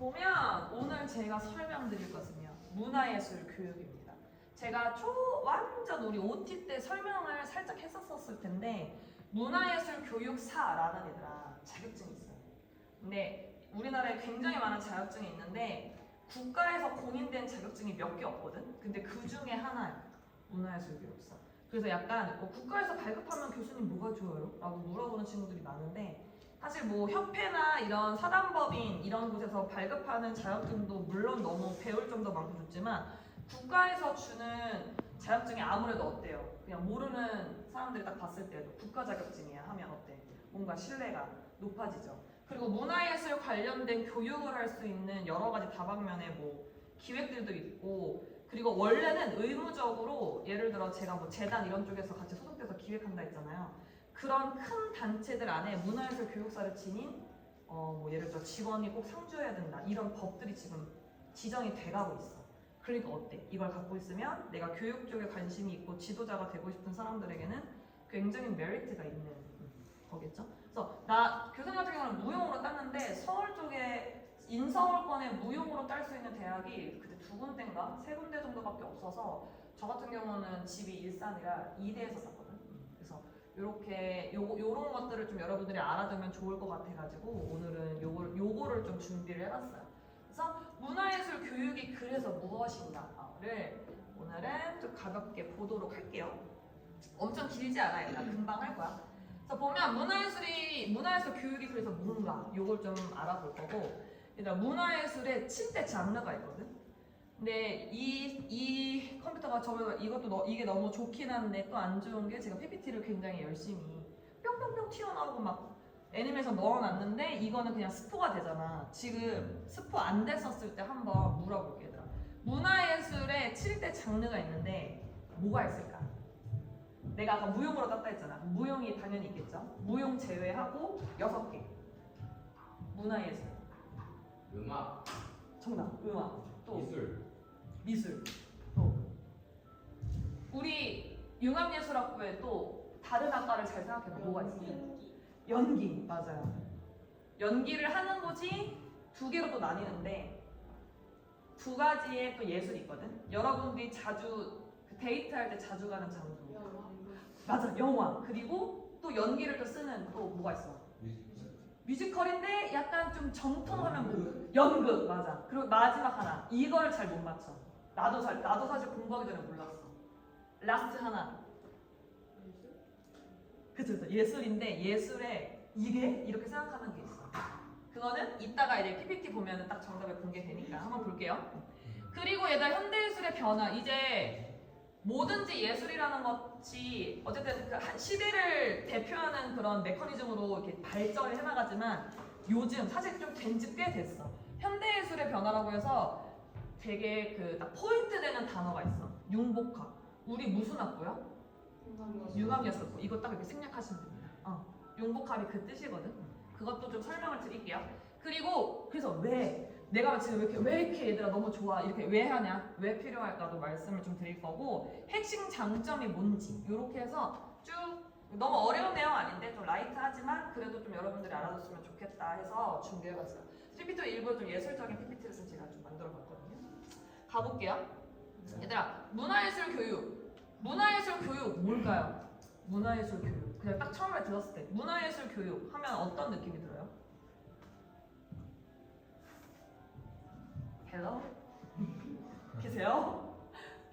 보면 오늘 제가 설명드릴 것은요. 문화예술 교육입니다. 제가 완전 우리 OT 때 설명을 살짝 했었을 텐데 문화예술 교육사라는 얘들아 자격증이 있어요. 근데 우리나라에 굉장히 많은 자격증이 있는데 국가에서 공인된 자격증이 몇 개 없거든? 근데 그 중에 하나야. 문화예술 교육사. 그래서 약간 국가에서 발급하면 교수님 뭐가 좋아요? 라고 물어보는 친구들이 많은데 사실 뭐 협회나 이런 사단법인 이런 곳에서 발급하는 자격증도 물론 너무 배울 점도 많고 좋지만 국가에서 주는 자격증이 아무래도 어때요? 그냥 모르는 사람들이 딱 봤을 때도 국가 자격증이야 하면 어때? 뭔가 신뢰가 높아지죠. 그리고 문화예술 관련된 교육을 할 수 있는 여러 가지 다방면의 뭐 기획들도 있고 그리고 원래는 의무적으로 예를 들어 제가 뭐 재단 이런 쪽에서 같이 소속돼서 기획한다 했잖아요. 그런 큰 단체들 안에 문화예술 교육사를 지닌 뭐 예를 들어 직원이 꼭 상주해야 된다 이런 법들이 지금 지정이 돼가고 있어. 그러니까 어때? 이걸 갖고 있으면 내가 교육 쪽에 관심이 있고 지도자가 되고 싶은 사람들에게는 굉장히 메리트가 있는 거겠죠. 그래서 나 교생 같은 경우는 무용으로 땄는데 서울 쪽에 인서울권에 무용으로 딸 수 있는 대학이 그때 2군데인가 3군데 정도밖에 없어서 저 같은 경우는 집이 일산이라 이대에서 땄거든. 그래서 이렇게 요런 것들을 좀 여러분들이 알아두면 좋을 것 같아가지고 오늘은 요거를 좀 준비를 해봤어요. 그래서 문화예술 교육이 그래서 무엇인가를 오늘은 좀 가볍게 보도록 할게요. 엄청 길지 않아요. 나 금방 할 거야. 그래서 보면 문화예술 교육이 그래서 뭔가 요걸 좀 알아볼 거고 일단 문화예술에 7대 장르가 있거든. 근데 이 컴퓨터가 이게 너무 좋긴 한데 또 안 좋은 게 제가 PPT를 굉장히 열심히 뿅뿅뿅 튀어나오고 막 애니메이션 넣어놨는데 이거는 그냥 스포가 되잖아. 지금 스포 안 됐었을 때 한번 물어볼게 얘들아. 문화예술에 7대 장르가 있는데 뭐가 있을까? 내가 아까 무용으로 땄다 했잖아. 무용이 당연히 있겠죠. 무용 제외하고 6개. 문화예술. 음악, 정답. 음악. 또 미술, 또 우리 융합예술학부에 또 다른 학과를 잘 생각해봐. 뭐가 있어? 연기. 맞아요. 연기를 하는 곳이 2개로 또 나뉘는데 2가지의 또 예술이 있거든. 여러분들이 자주 데이트할 때 자주 가는 장소. 맞아, 영화. 그리고 또 연기를 또 쓰는 또 뭐가 있어? 뮤지컬인데 약간 좀 정통하면 뭐 연극. 맞아. 그리고 마지막 하나. 이걸 잘 못 맞춰. 나도 사실 공부하기 전에 몰랐어. 라스트 하나. 그쵸. 예술인데 예술에 이게 이렇게 생각하는 게 있어. 그거는 이따가 이제 PPT 보면은 딱 정답이 공개되니까 한번 볼게요. 그리고 얘들아 현대예술의 변화. 이제 뭐든지 예술이라는 것이 어쨌든 그 한 시대를 대표하는 그런 메커니즘으로 이렇게 발전을 해나가지만 요즘 사실 좀 된 지 꽤 됐어. 현대예술의 변화라고 해서 되게 그 딱 포인트 되는 단어가 있어. 융복합. 우리 무슨 학부야? 융합예술학부. 이거 딱 이렇게 생략하시면 됩니다. 융복합이 그 뜻이거든. 그것도 좀 설명을 드릴게요. 그리고 그래서 내가 지금 왜 이렇게 얘들아 너무 좋아 이렇게 왜 하냐 왜 필요할까도 말씀을 좀 드릴 거고 핵심 장점이 뭔지 이렇게 해서 쭉 너무 어려운 내용 아닌데 좀 라이트하지만 그래도 좀 여러분들이 알아뒀으면 좋겠다 해서 준비해봤어요. PPT 일부 좀 예술적인 PPT를 좀 제가 좀 만들어봤거든요. 가볼게요. 얘들아 문화예술 교육 뭘까요? 문화예술 교육 그냥 딱 처음에 들었을 때 문화예술 교육 하면 어떤 느낌이 들어요? 헬로? 계세요?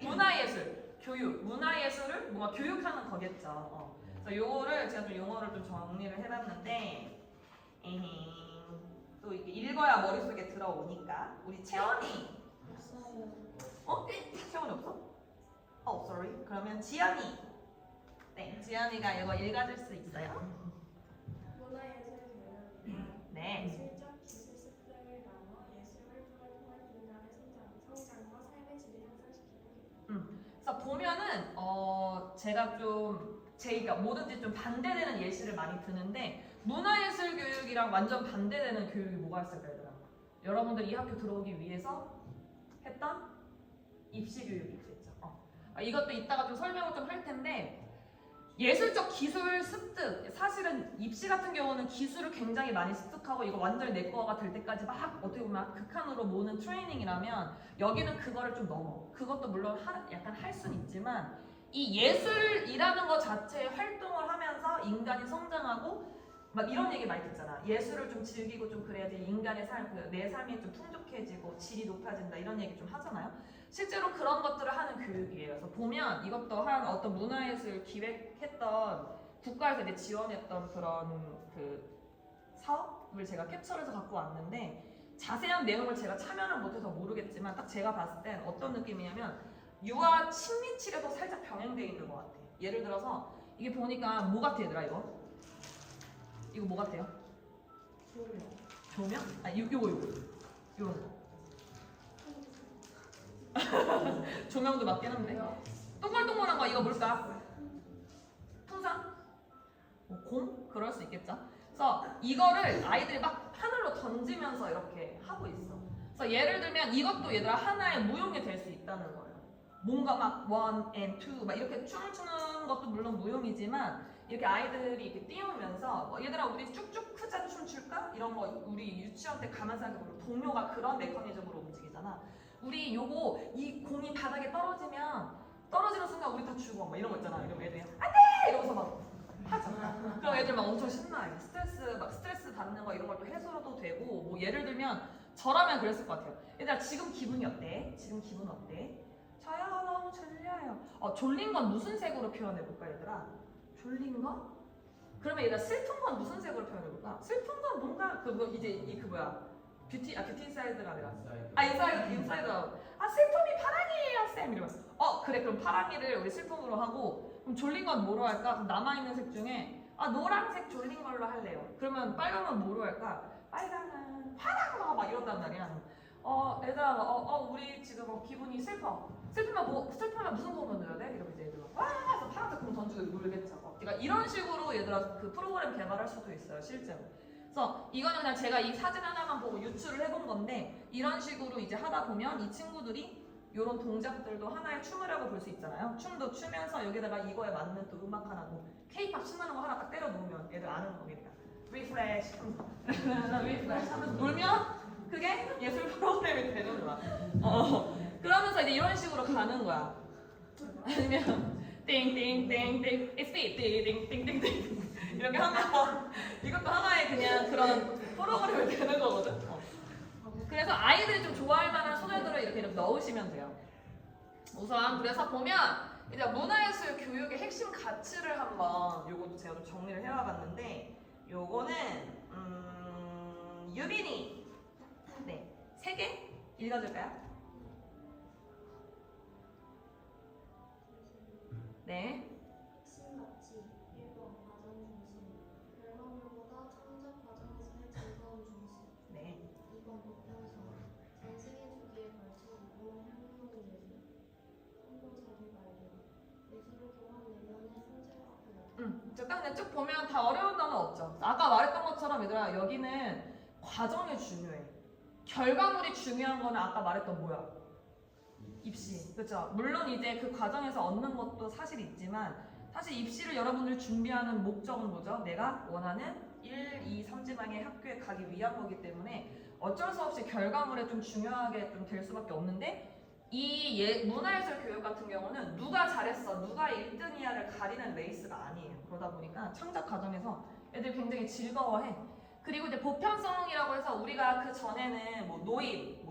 문화예술, 교육, 문화예술을 뭔가 교육하는 거겠죠. 그래서 요거를 제가 좀 용어를 좀 정리를 해봤는데 또 이게 읽어야 머릿속에 들어오니까 우리 채원이 채원이 없어? sorry. 그러면 지연이 네, 지연이가 이거 읽어줄 수 있어요? 문화예술 교육은 네. 예술적 기술 습득을 나눠 예술 활동을 통한 인간의 성장과 삶의 질을 향상시키는 그래서 보면은 제가 좀 그러니까 뭐든지 좀 반대되는 예시를 많이 드는데 문화예술 교육이랑 완전 반대되는 교육이 뭐가 있을까요, 얘들아? 여러분들 이 학교 들어오기 위해서 했던 입시 교육이 있겠죠. 이것도 이따가 좀 설명을 좀 할 텐데 예술적 기술 습득. 사실은 입시 같은 경우는 기술을 굉장히 많이 습득하고 이거 완전히 내 거가 될 때까지 막 어떻게 보면 극한으로 모는 트레이닝이라면 여기는 그거를 좀 넘어. 그것도 물론 약간 할 수는 있지만 이 예술이라는 것 자체의 활동을 하면서 인간이 성장하고 막 이런 얘기 많이 듣잖아. 예술을 좀 즐기고 좀 그래야지 인간의 삶, 내 삶이 좀 풍족해지고 질이 높아진다 이런 얘기 좀 하잖아요. 실제로 그런 것들을 하는 교육이에요. 그래서 보면 이것도 한 어떤 문화예술 기획했던 국가에서 이제 지원했던 그런 그 사업을 제가 캡처해서 갖고 왔는데 자세한 내용을 제가 참여를 못해서 모르겠지만 딱 제가 봤을 땐 어떤 느낌이냐면 유아 심리 치료도 살짝 병행되어 있는 것 같아. 예를 들어서 이게 보니까 뭐 같아 얘들아 이거? 이거 뭐 같아요? 조명? 아 요거 요런 거. 조명도 맞긴 한데 동글동글한 거 이거 뭘까? 풍선? 공? 그럴 수 있겠죠. 그래서 이거를 아이들이 막 하늘로 던지면서 이렇게 하고 있어. 그래서 예를 들면 이것도 얘들아 하나의 무용이 될 수 있다는 거예요. 뭔가 막 one and two 막 이렇게 춤을 추는 것도 물론 무용이지만 이렇게 아이들이 이렇게 띄우면서 뭐 얘들아 우리 쭉쭉 크자 춤출까? 이런 거 우리 유치원 때 가만 생각해보면 동료가 그런 메커니즘으로 움직이잖아. 우리 요거 이 공이 바닥에 떨어지는 순간 우리 다 죽어 막 이런 거 있잖아. 이러면 애들이 안돼 이러면서 막 하잖아. 그럼 애들 막 엄청 신나요. 스트레스 받는 거 이런 걸 또 해소도 되고 뭐 예를 들면 저라면 그랬을 것 같아요. 얘들아 지금 기분이 어때? 지금 기분 어때? 저요 너무 졸려요. 졸린 건 무슨 색으로 표현해볼까 얘들아? 졸린 거? 그러면 얘들아 슬픈 건 무슨 색으로 표현해볼까? 슬픈 건 뭔가 그 뭐야 뷰티 인사이드가 아니라 인사이드 아웃. 슬픔이 파랑이에요 쌤 이러면서 그래 그럼 파랑이를 우리 슬픔으로 하고 그럼 졸린 건 뭐로 할까? 그럼 남아있는 색 중에 노란색 졸린 걸로 할래요. 그러면 빨간 건 뭐로 할까? 빨간은 파랑 막 이런단 말이야. 얘들아 우리 지금 기분이 슬프면 무슨 공을 넣어야 돼? 이러면 이제 얘들아 해서 파란색 공 던지고 놀겠죠. 그러니까 이런 식으로 얘들아 그 프로그램 개발할 수도 있어요 실제로. 그래서 이거는 그냥 제가 이 사진 하나만 보고 유추를 해본 건데 이런 식으로 이제 하다 보면 이 친구들이 이런 동작들도 하나의 춤이라고 볼 수 있잖아요. 춤도 추면서 여기다가 이거에 맞는 또 음악 하나 뭐 K-팝 신나는 거 하나 딱 때려 놓으면 얘들 아는 거니까 리프레시 하면서 놀면 그게 예술 프로그램이 되는 거야. 그러면서 이제 이런 식으로 가는 거야. 아니면 띵띵띵띵 it's me 띵띵띵띵띵 이렇게 하면 이것도 하나의 그냥 그런 프로그램이 되는 거거든. 그래서 아이들이 좀 좋아할 만한 소재들을 이렇게 넣으시면 돼요. 우선 그래서 보면 이제 문화예술 교육의 핵심 가치를 한번 요것도 제가 좀 정리를 해와봤는데 요거는 유빈이 네 3개 읽어줄까요? 네. 핵심 가치 1번 과정 중심 결과물보다 창작 과정에서의 즐거움 중심 네. 2번 보편성 전생의 주기에 걸쳐 무궁한 향유의 예술 3번 자기 발견 예술을 통한 내면의 성찰과 표현 딱 그냥 쭉 보면 다 어려운 단어 없죠. 아까 말했던 것처럼 얘들아 여기는 과정이 중요해. 결과물이 중요한 거는 아까 말했던 뭐야? 입시. 그렇죠? 물론 이제 그 과정에서 얻는 것도 사실 있지만 사실 입시를 여러분들 준비하는 목적은 뭐죠? 내가 원하는 1, 2, 3지방의 학교에 가기 위한 거기 때문에 어쩔 수 없이 결과물에 좀 중요하게 좀 될 수밖에 없는데 이 문화예술 교육 같은 경우는 누가 잘했어, 누가 1등이야를 가리는 레이스가 아니에요. 그러다 보니까 창작 과정에서 애들 굉장히 즐거워해. 그리고 이제 보편성이라고 해서 우리가 그 전에는 뭐 노인,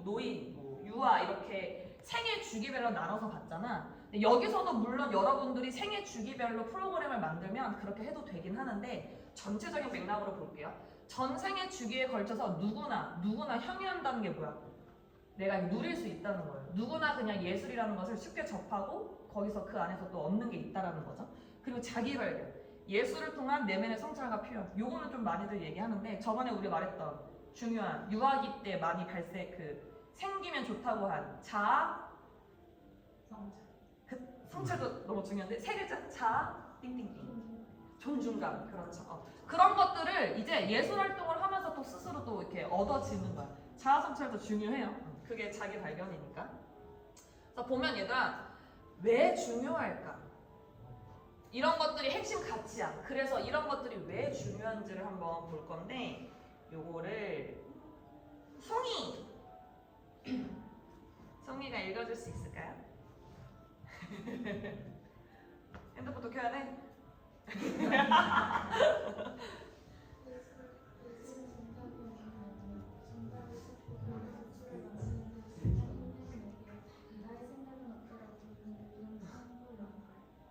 뭐 유아 이렇게 생애 주기별로 나눠서 봤잖아. 근데 여기서도 물론 여러분들이 생애 주기별로 프로그램을 만들면 그렇게 해도 되긴 하는데 전체적인 맥락으로 볼게요. 전 생애 주기에 걸쳐서 누구나 향유한다는 게 뭐야? 내가 누릴 수 있다는 거예요. 누구나 그냥 예술이라는 것을 쉽게 접하고 거기서 그 안에서 또 얻는 게 있다라는 거죠. 그리고 자기 발견. 예술을 통한 내면의 성찰과 표현. 요거는 좀 많이들 얘기하는데 저번에 우리 말했던 중요한 유아기 때 많이 생기면 좋다고 한 자아 성찰도 너무 중요한데 3글자 자아 띵띵띵 존중감. 그렇죠. 그런 것들을 이제 예술 활동을 하면서 또 스스로 또 이렇게 얻어지는 거야. 자아 성찰도 중요해요. 그게 자기 발견이니까. 그래서 보면 얘들아 왜 중요할까? 이런 것들이 핵심 가치야. 그래서 이런 것들이 왜 중요한지를 한번 볼 건데 요거를 송이가 읽어줄 수 있을까요? 핸드폰도 켜야 돼?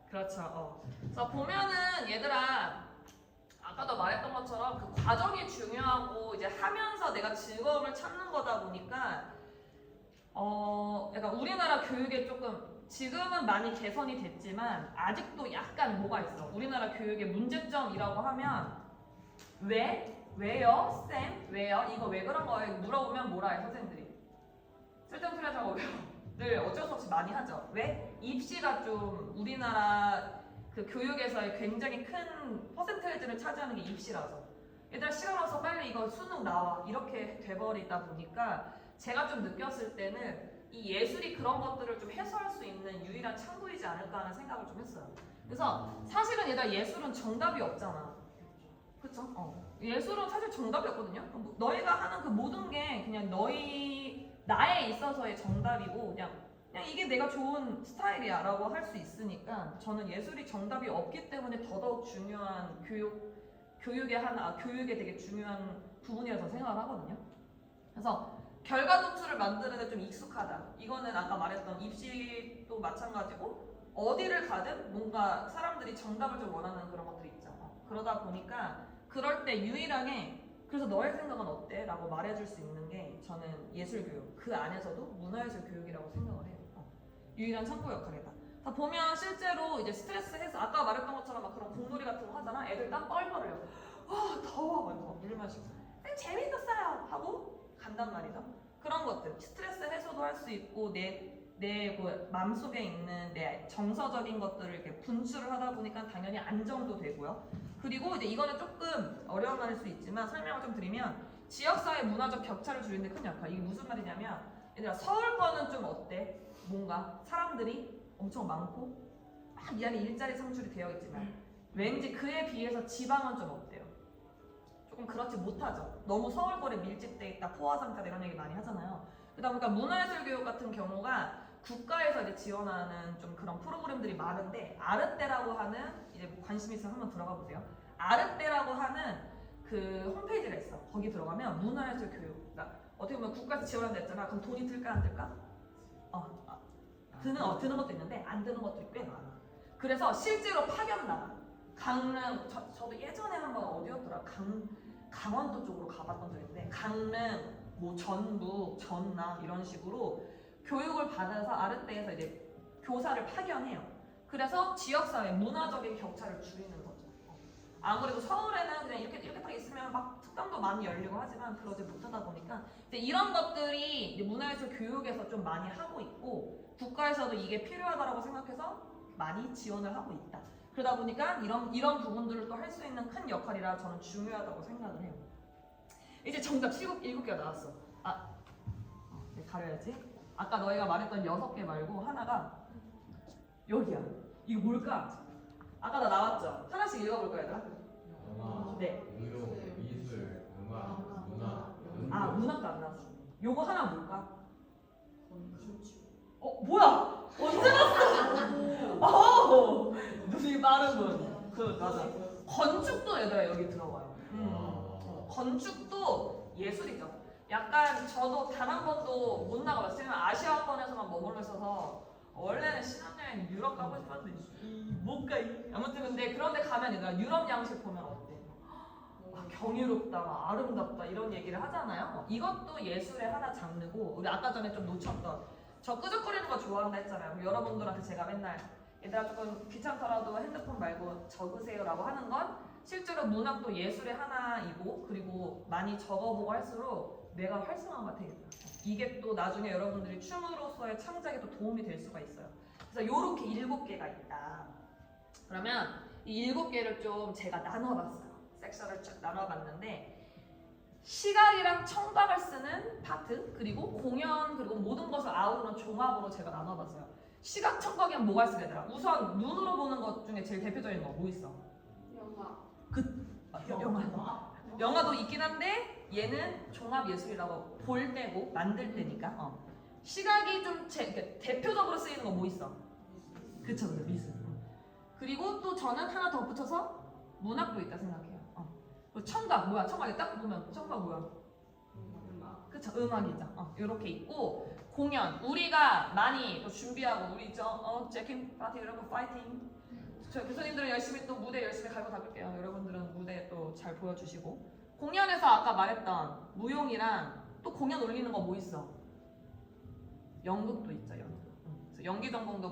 그렇죠. 그래서 보면은 얘들아 아까도 말했던 것처럼 그 과정이 중요하고 이제 하면서 내가 즐거움을 찾는 거다 보니까 약간 우리나라 교육에 조금 지금은 많이 개선이 됐지만 아직도 약간 뭐가 있어. 우리나라 교육의 문제점이라고 하면 왜요? 쌤? 왜요? 이거 왜 그런 거예요? 물어보면 뭐라 해 선생님들이? 쓸데없는 소리 하지 말고 늘 어쩔 수 없이 많이 하죠. 왜? 입시가 좀 우리나라 그 교육에서의 굉장히 큰 퍼센테이지를 차지하는 게 입시라서 얘들아 시간 와서 빨리 이거 수능 나와 이렇게 돼버리다 보니까 제가 좀 느꼈을 때는 이 예술이 그런 것들을 좀 해소할 수 있는 유일한 창구이지 않을까 하는 생각을 좀 했어요. 그래서 사실은 얘들아 예술은 정답이 없잖아. 그쵸? 예술은 사실 정답이 없거든요. 너희가 하는 그 모든 게 그냥 나에 있어서의 정답이고 그냥 이게 내가 좋은 스타일이야 라고 할 수 있으니까 저는 예술이 정답이 없기 때문에 더더욱 중요한 교육의 되게 중요한 부분이라서 생각을 하거든요. 그래서 결과 도출을 만드는 데 좀 익숙하다. 이거는 아까 말했던 입시도 마찬가지고 어디를 가든 뭔가 사람들이 정답을 좀 원하는 그런 것들이 있죠. 그러다 보니까 그럴 때 유일하게 그래서 너의 생각은 어때? 라고 말해줄 수 있는 게 저는 예술교육 그 안에서도 문화예술 교육이라고 생각을 해요. 유일한 창구 역할이다. 자, 보면 실제로 이제 스트레스 해소 아까 말했던 것처럼 막 그런 공놀이 같은 거 하잖아. 애들 땀 뻘뻘 흘려. 더워. 막 물 마시고. 재밌었어요. 하고 간단 말이죠. 그런 것들 스트레스 해소도 할 수 있고 내 그 마음속에 있는 내 정서적인 것들을 이렇게 분출을 하다 보니까 당연히 안정도 되고요. 그리고 이제 이거는 조금 어려운 말일 수 있지만 설명을 좀 드리면 지역사회 문화적 격차를 줄이는 데 큰 역할. 이게 무슨 말이냐면 얘들아 서울 거는 좀 어때? 뭔가 사람들이 엄청 많고 막 이 안에 일자리 창출이 되어 있지만 왠지 그에 비해서 지방은 좀 어때요? 조금 그렇지 못하죠. 너무 서울권에 밀집돼 있다, 포화상자다 이런 얘기 많이 하잖아요. 그러다 보니까 문화예술 교육 같은 경우가 국가에서 이제 지원하는 좀 그런 프로그램들이 많은데 아르떼라고 하는 이제 관심 있으면 한번 들어가 보세요. 아르떼라고 하는 그 홈페이지가 있어. 거기 들어가면 문화예술 교육. 그러니까 어떻게 보면 국가에서 지원한다 했잖아. 그럼 돈이 들까 안 들까? 드는 것도 있는데 안 드는 것들이 꽤 많아. 그래서 실제로 파견 나가. 강릉 저도 예전에 한번 어디였더라? 강원도 쪽으로 가봤던 적이 있는데 강릉, 뭐 전북, 전남 이런 식으로 교육을 받아서 아르떼에서 이제 교사를 파견해요. 그래서 지역사회 문화적인 격차를 줄이는 거죠. 아무래도 서울에는 그냥 이렇게 딱 있으면 막 특강도 많이 열리고 하지만 그러지 못하다 보니까 이제 이런 것들이 이제 문화예술 교육에서 좀 많이 하고 있고 국가에서도 이게 필요하다고 생각해서 많이 지원을 하고 있다. 그러다 보니까 이런 부분들을 또 할 수 있는 큰 역할이라 저는 중요하다고 생각을 해요. 이제 정답 7개가 나왔어. 네, 가려야지. 아까 너희가 말했던 6개 말고 하나가 여기야. 이거 뭘까? 아까 다 나왔죠? 하나씩 읽어볼까요, 얘들아? 네. 의료, 미술, 음악, 문화, 문학도 안 나왔어. 요거 하나 뭘까? 뭐야? 언제 났어? 눈이 빠른 분. 맞아. 건축도 얘들아 여기 들어가요. 건축도 예술이죠. 약간 저도 단 한 번도 못 나가봤어요. 아시아권에서만 머물러 있어서 원래는 신혼여행 유럽 가고 싶었는데 못 가. 아무튼 근데 그런데 가면 얘들아 유럽 양식 보면 어때? 경이롭다, 아름답다 이런 얘기를 하잖아요. 이것도 예술의 하나 장르고 우리 아까 전에 좀 놓쳤던 저 끄적거리는 거 좋아한다 했잖아요. 여러분들한테 제가 맨날 얘들아 조금 귀찮더라도 핸드폰 말고 적으세요 라고 하는 건 실제로 문학도 예술의 하나이고 그리고 많이 적어보고 할수록 내가 활성화가 되겠다. 이게 또 나중에 여러분들이 춤으로서의 창작에 또 도움이 될 수가 있어요. 그래서 요렇게 7개가 있다. 그러면 이 7개를 좀 제가 나눠봤어요. 섹션을 쫙 나눠봤는데 시각이랑 청각을 쓰는 파트 그리고 공연 그리고 모든 것을 아우르는 종합으로 제가 나눠봤어요. 시각 청각엔 뭐가 있어 얘들아? 우선 눈으로 보는 것 중에 제일 대표적인 거 뭐 있어? 영화. 영화. 영화도 있긴 한데 얘는 종합 예술이라고 볼 때고 만들 때니까. 시각이 좀 대표적으로 쓰이는 거 뭐 있어? 그쵸, 미술. 그리고 또 저는 하나 더 붙여서 문학도 있다 생각해요. 그리고 청각 뭐야? 청각에 딱 보면 청각 뭐야? 그쵸, 음악이죠. 이렇게 있고 공연 우리가 많이 또 준비하고 우리 재킷 파티 이런 거 파이팅. 저 교수님들은 열심히 또 무대 열심히 갈고 닦을게요. 여러분들은 무대 또 잘 보여주시고 공연에서 아까 말했던 무용이랑 또 공연 올리는 거 뭐 있어? 연극도 있죠, 연극. 그래서 연기 전공도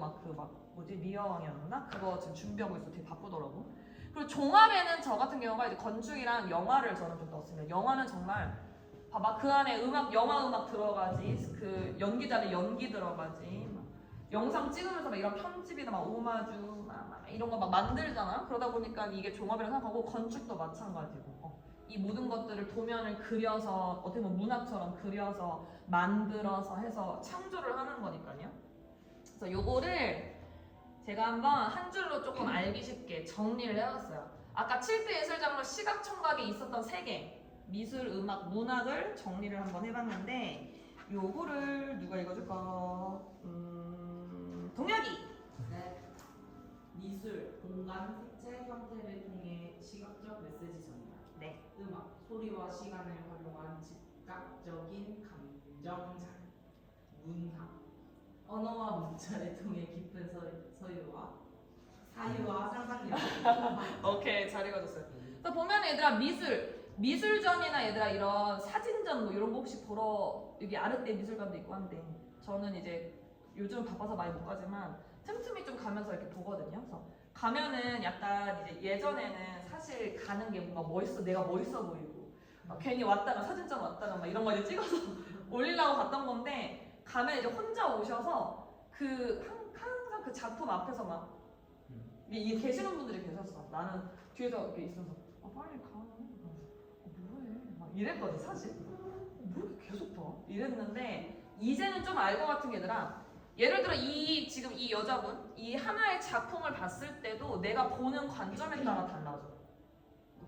미어왕이었나? 그거 지금 준비하고 있어. 되게 바쁘더라고. 그리고 종합에는 저 같은 경우가 이제 건축이랑 영화를 저는 좀 넣었습니다. 영화는 정말 봐봐 그 안에 영화 음악 들어가지, 그 연기자의 연기 들어가지, 막 영상 찍으면서 막 이런 편집이나 막 오마주 막 이런 거 막 만들잖아. 그러다 보니까 이게 종합이라고 생각하고 건축도 마찬가지고. 이 모든 것들을 도면을 그려서 어떻게 보면 문학처럼 그려서 만들어서 해서 창조를 하는 거니까요. 그래서 요거를 제가 한번 한 줄로 조금 알기 쉽게 정리를 해봤어요. 아까 7대 예술장로 시각 청각에 있었던 3개 미술, 음악, 문학을 정리를 한번 해봤는데 요거를 누가 읽어줄까? 동혁이! 네. 미술, 공간, 색채, 형태를 통해 시각적 메시지 전달. 네. 음악, 소리와 시간을 활용한 즉각적인 감정장. 문학, 언어와 문자를 통해 깊은 사유와 상상력. 오케이, 잘 읽어줬어요. 그래서 보면 얘들아 미술전이나 얘들아 이런 사진전 뭐 이런 거 혹시 보러 여기 아르떼 미술관도 있고 한데 저는 이제 요즘 바빠서 많이 못 가지만 틈틈이 좀 가면서 이렇게 보거든요. 그래서 가면은 약간 이제 예전에는 사실 가는 게 뭔가 내가 멋있어 보이고 괜히 왔다가 사진전 왔다가 막 이런 거 이제 찍어서 올리려고 갔던 건데 가면 이제 혼자 오셔서 항상 그 작품 앞에서 막 계시는 분들이 계셨어. 나는 뒤에서 이렇게 있어서 빨리 가. 뭐해? 막 이랬거든 사실. 뭐 이렇게 계속 봐? 이랬는데 이제는 좀 알 것 같은 게 얘들아. 예를 들어 지금 이 여자분 이 하나의 작품을 봤을 때도 내가 보는 관점에 따라 달라져.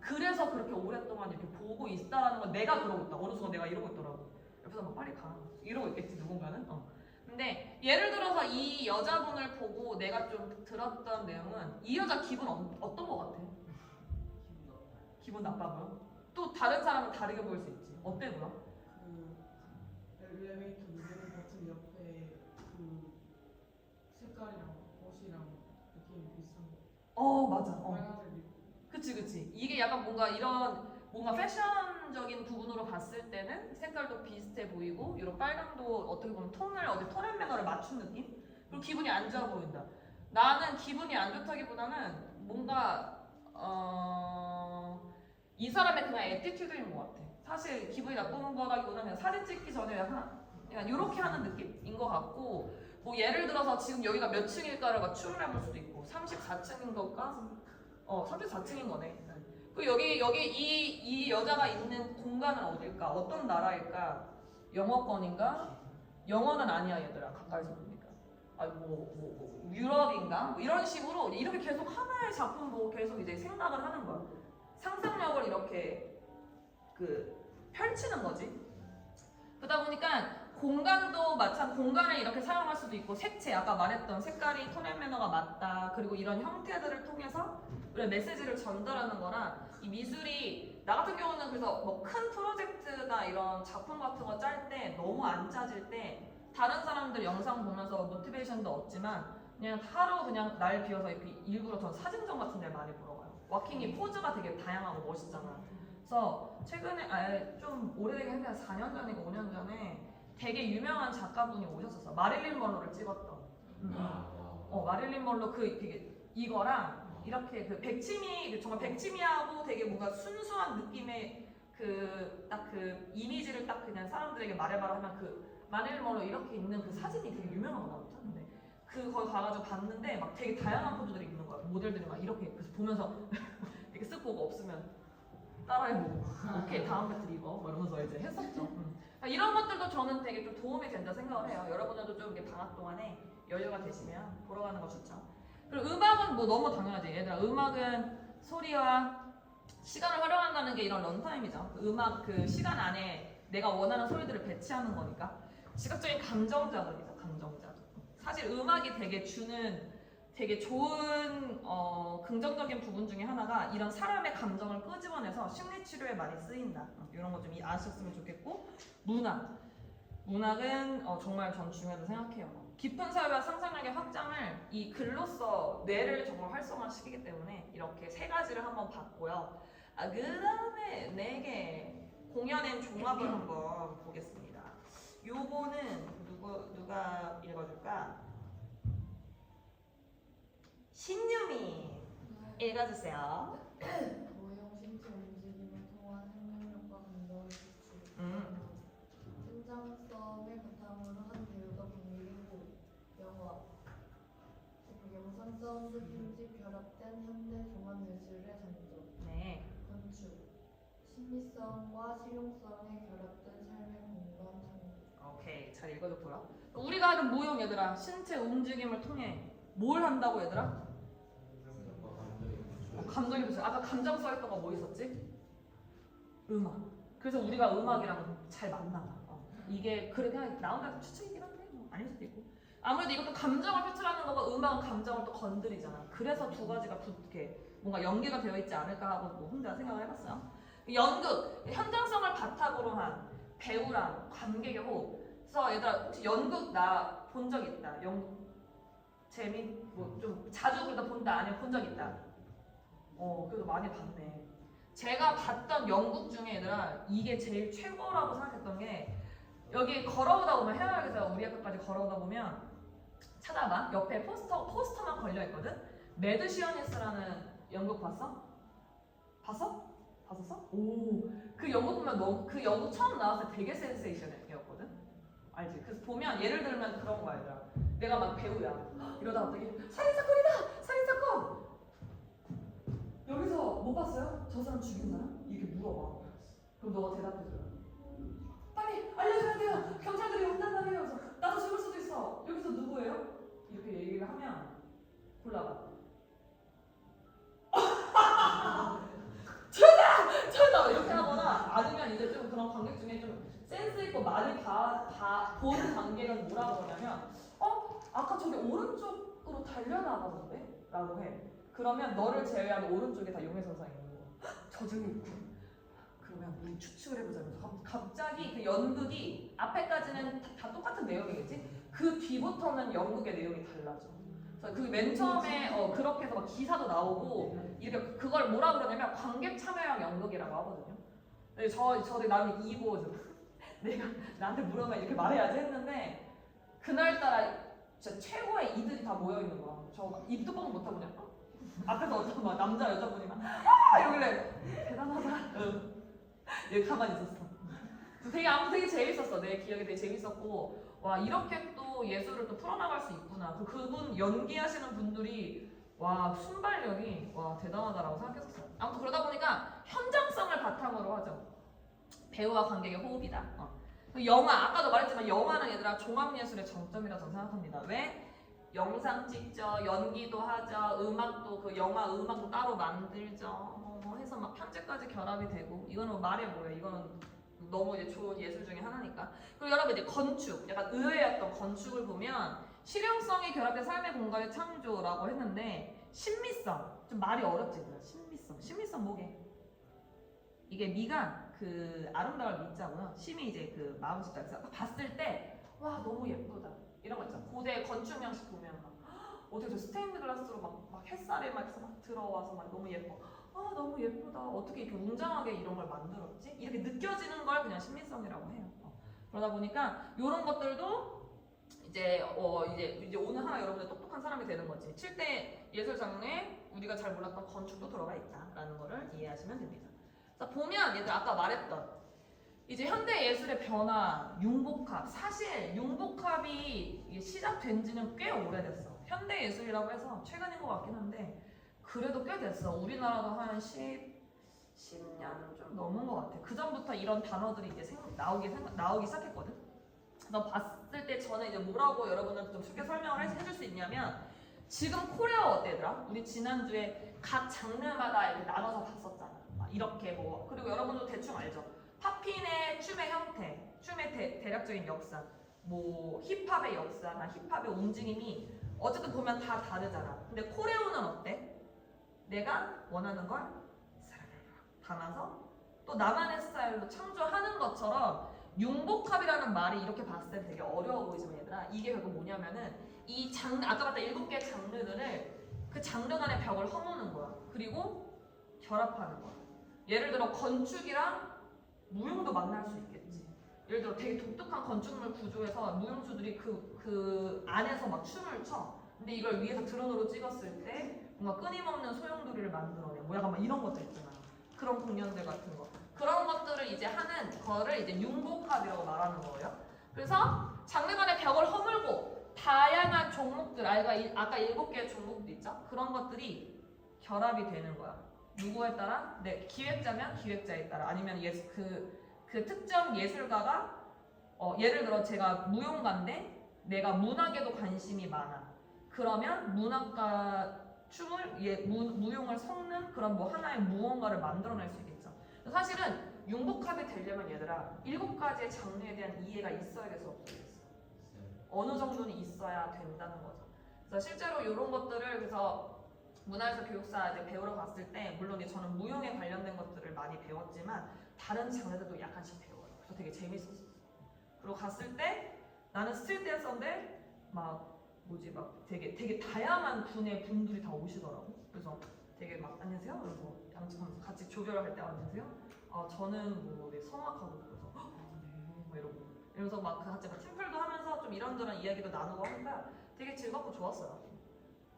그래서 그렇게 오랫동안 이렇게 보고 있다라는 건 내가 그러고 있다. 어느 순간 내가 이러고 있더라고. 옆에서 막 빨리 가. 이러고 있겠지 누군가는. 근데 예를 들어서 이 여자분을 보고 내가 좀 들었던 내용은 이 여자 기분 어떤 것 같아? 기분 나빠 보여? 또 다른 사람은 다르게 보일 수 있지. 어때 보여? 그 엘리베이터 누르는 버튼 옆에 그 색깔이랑 옷이랑 느낌이 비슷한 거. 맞아. 빨간색 입고. 그치. 이게 약간 뭔가 패션적인 부분으로 봤을 때는 색깔도 비슷해 보이고 이런 빨강도 어떻게 보면 톤앤 매너를 맞춘 느낌? 그리고 기분이 안 좋아 보인다. 나는 기분이 안 좋다기보다는 뭔가 이 사람의 그냥 애티튜드인 것 같아. 사실 기분이 나쁜 거라기보다는 그냥 사진 찍기 전에 약간 이렇게 하는 느낌인 것 같고 뭐 예를 들어서 지금 여기가 몇 층일까를 맞추를 해볼 수도 있고 34층인 걸까? 34층인 거네. 그리고 여기 이 여자가 있는 공간은 어딜까? 어떤 나라일까? 영어권인가? 영어는 아니야 얘들아. 가까이서 보니까. 유럽인가? 뭐 이런 식으로 이렇게 계속 하나의 작품 보고 계속 이제 생각을 하는 거야. 상상력을 이렇게 펼치는 거지. 그러다 보니까 공간을 이렇게 사용할 수도 있고 색채 아까 말했던 색깔이 톤앤 매너가 맞다. 그리고 이런 형태들을 통해서 우리가 메시지를 전달하는 거랑 이 미술이 나 같은 경우는 그래서 뭐 큰 프로젝트나 이런 작품 같은 거 짤 때 너무 안 짜질 때 다른 사람들 영상 보면서 모티베이션도 얻지만 그냥 하루 그냥 날 비워서 이렇게 일부러 전 사진전 같은 데 많이 보러 가요. 워킹이 포즈가 되게 다양하고 멋있잖아. 그래서 최근에 좀 오래되긴 했는데 4년 전이고 5년 전에 되게 유명한 작가분이 오셨었어. 마릴린 먼로를 찍었던. 마릴린 먼로 이거랑 이렇게 정말 백치미하고 되게 뭔가 순수한 느낌의 이미지를 딱 그냥 사람들에게 말해봐라 하면 마릴린 먼로 이렇게 있는 그 사진이 되게 유명하거든요. 거기 가가지고 봤는데 막 되게 다양한 포즈들이 있는 거야. 모델들이 막 이렇게 그래서 보면서 이렇게 쓱 보고 없으면 따라해보고 오케이 다음 배틀 입어 이러면서 이제 했었죠. 이런 것들도 저는 되게 좀 도움이 된다 생각을 해요. 여러분들도 좀 이렇게 방학 동안에 여유가 되시면 보러 가는 거 좋죠. 그리고 음악은 뭐 너무 당연하지. 얘들아, 음악은 소리와 시간을 활용한다는 게 이런 런타임이죠. 그 음악 그 시간 안에 내가 원하는 소리들을 배치하는 거니까. 시각적인 감정자들이죠. 감정자들. 사실 음악이 되게 주는 되게 좋은 긍정적인 부분 중에 하나가 이런 사람의 감정을 끄집어내서 심리 치료에 많이 쓰인다. 이런 거 좀 아셨으면 좋겠고, 문학은 정말 전 중요하다고 생각해요. 깊은 사회와 상상력의 확장을 이 글로써 뇌를 정말 활성화시키기 때문에 이렇게 세 가지를 한번 봤고요. 그 다음에 4개 공연의 종합을 한번 보겠습니다. 요거는 누가 읽어줄까? 신유미 읽어주세요. 모형 신체 움직임을 통한 생명력과 감정을 추출. 현장성을 바탕으로 한 배우가 공개고 영화. 영상 사운드 편집 결합된 현대 종합 예술의 장점. 네. 건축. 심리성과 실용성에 결합된 삶의 공간 창조. 오케이, 잘 읽어줬고요. 우리가 하는 모형 얘들아, 신체 움직임을 통해 뭘 한다고 얘들아? 감정이 무슨 아까 감정 써있던 거 뭐 있었지? 음악. 그래서 우리가 음악이랑 잘 맞나 봐. 이게 그래 그냥 나온다 추측이긴 한데 뭐 아닐 수도 있고. 아무래도 이것도 감정을 표출하는 거고 음악은 감정을 또 건드리잖아. 그래서 두 가지가 붙게 뭔가 연계가 되어 있지 않을까 하고 뭐 혼자 생각을 해봤어요. 연극, 현장성을 바탕으로 한 배우랑 관객의 호흡. 그래서 얘들아 혹시 연극 나 본 적 있다. 연극 뭐 좀 자주 본다 아니면 본 적 있다. 그래도 많이 봤네. 제가 봤던 연극 중에 얘들아 이게 제일 최고라고 생각했던 게 여기 걸어오다 보면 해외역에서 우리 학교까지 걸어오다 보면 찾아봐. 옆에 포스터만 걸려 있거든. 매드 시어니스라는 연극 봤어? 봤었어? 오, 그 연극 보면 그 연극 처음 나왔을 때 되게 센세이션이었거든. 알지? 그래서 보면 예를 들면 그런 거야 얘들아. 내가 막 배우야. 이러다 갑자기 살인사건이다! 살인사건! 여기서 못 봤어요? 저 사람 죽인 사람? 이렇게 물어봐. 그럼 너가 대답해줘요. 빨리 알려줘야 돼요. 경찰들이 온단 말이에요. 그래서 나도 죽을 수도 있어. 여기서 누구예요? 이렇게 얘기를 하면 골라봐. 철다 이렇게 하거나 아니면 이제 좀 그런 관객 중에 좀 센스 있고 많이 본 관객은 뭐라고 그러냐면 아까 저기 오른쪽으로 달려나가던데? 라고 해. 그러면 너를 제외한 오른쪽에 다 용해선상이 있는 거야. 저 중에 있고. 그러면 우리 추측을 해보자면서 갑자기 그 연극이 앞에까지는 다 똑같은 내용이겠지? 그 뒤부터는 연극의 내용이 달라져. 그래서 그 맨 처음에 그렇게 해서 막 기사도 나오고 이렇게 그걸 뭐라 그러냐면 관객 참여형 연극이라고 하거든요. 근데 저도 나는 이거 내가 나한테 물어보면 이렇게 말해야지 했는데 그날따라 진짜 최고의 이들이 다 모여 있는 거야. 저 입도 뻥 못하고 그냥 앞에서 어떤 막 남자 여자분이 막 이러길래 대단하다. 얘 가만히 있었어. 아무튼 되게 재밌었어. 내 기억에 되게 재밌었고 와 이렇게 또 예술을 또 풀어나갈 수 있구나. 그분 연기하시는 분들이 와 순발력이 와 대단하다라고 생각했었어요. 아무튼 그러다 보니까 현장성을 바탕으로 하죠. 배우와 관객의 호흡이다. 영화 아까도 말했지만 영화는 얘들아 종합예술의 정점이라고 저는 생각합니다. 왜? 영상 찍죠, 연기도 하죠, 음악도 그 영화 음악도 따로 만들죠. 해서 막 편집까지 결합이 되고 이거는 뭐 말해 뭐예요? 이거는 너무 이제 좋은 예술 중에 하나니까. 그리고 여러분 이제 건축, 약간 의외였던 건축을 보면 실용성이 결합된 삶의 공간의 창조라고 했는데 신미성 좀 말이 어렵지 얘들아. 신미성 뭐게? 이게 미가 그 아름다울 미자고요. 심이 이제 그 마음 숫자. 그래서 봤을 때 와 너무 예쁘다 이런 거 있잖아. 고대 건축 양식 보면 막 어떻게 저 스테인드 글라스로 막 햇살에 막 들어와서 막 너무 예뻐. 너무 예쁘다. 어떻게 이렇게 웅장하게 이런 걸 만들었지? 이렇게 느껴지는 걸 그냥 신미성이라고 해요. 그러다 보니까 이런 것들도 이제 오늘 하나 여러분들 똑똑한 사람이 되는 거지. 7대 예술 장르에 우리가 잘 몰랐던 건축도 들어가 있다라는 거를 이해하시면 됩니다. 자, 보면 얘들 아까 말했던 이제 현대 예술의 변화, 융복합. 사실 융복합이 시작된 지는 꽤 오래됐어. 현대 예술이라고 해서 최근인 것 같긴 한데 그래도 꽤 됐어. 우리나라도 한 10년 좀 넘은 것 같아. 그 전부터 이런 단어들이 이제 나오기 시작했거든. 그래서 봤을 때 저는 이제 뭐라고 여러분한테 좀 쉽게 설명을 해줄 수 있냐면 지금 코레아 어때 얘들아? 우리 지난주에 각 장르마다 이렇게 나눠서 봤었잖아. 막 이렇게 뭐 그리고 여러분도 대충 알죠? 팝핀의 춤의 형태, 춤의 대략적인 역사, 뭐 힙합의 역사나 힙합의 움직임이 어쨌든 보면 다 다르잖아. 근데 코레오는 어때? 내가 원하는 걸 담아서 또 나만의 스타일로 창조하는 것처럼 융복합이라는 말이 이렇게 봤을 때 되게 어려워 보이지만 얘들아 이게 결국 뭐냐면은 이 장르 아까 봤던 7개의 장르들을 그 장르 간의 벽을 허무는 거야. 그리고 결합하는 거야. 예를 들어 건축이랑 무용도 만날 수 있겠지. 예를 들어 되게 독특한 건축물 구조에서 무용주들이 그 안에서 막 춤을 춰. 근데 이걸 위에서 드론으로 찍었을 때 뭔가 끊임없는 소용돌이를 만들어내. 뭐 약간 막 이런 것들 있잖아. 그런 공연들 같은 거. 그런 것들을 이제 하는 거를 이제 융복합이라고 말하는 거예요. 그래서 장르 간의 벽을 허물고 다양한 종목들, 아까 7개의 종목도 있죠? 그런 것들이 결합이 되는 거야. 누구에 따라? 네, 기획자면 기획자에 따라 아니면 그 특정 예술가가 예를 들어 제가 무용가인데 내가 문학에도 관심이 많아. 그러면 문학과 춤을 무용을 섞는 그런 뭐 하나의 무언가를 만들어낼 수 있겠죠. 사실은 융복합이 되려면 얘들아 7가지의 장르에 대한 이해가 있어야겠어 없어야겠어. 어느 정도는 있어야 된다는 거죠. 그래서 실제로 이런 것들을 그래서 문화예술 교육사 이제 배우러 갔을 때 물론 이제 저는 무용에 관련된 것들을 많이 배웠지만 다른 장르들도 약간씩 배워요. 그래서 되게 재밌었어. 그리고 갔을 때 나는 스트릿 댄서인데 막 되게 다양한 분의 분들이 다 오시더라고. 그래서 되게 막 안녕하세요. 그래서 양측하면서 같이 조별을 할 때 안녕하세요. 저는 뭐 성악하고 그래서 네, 막 이러면서 막 같이 막 팀플도 하면서 좀 이런저런 이야기도 나누고 하니까 되게 즐겁고 좋았어요.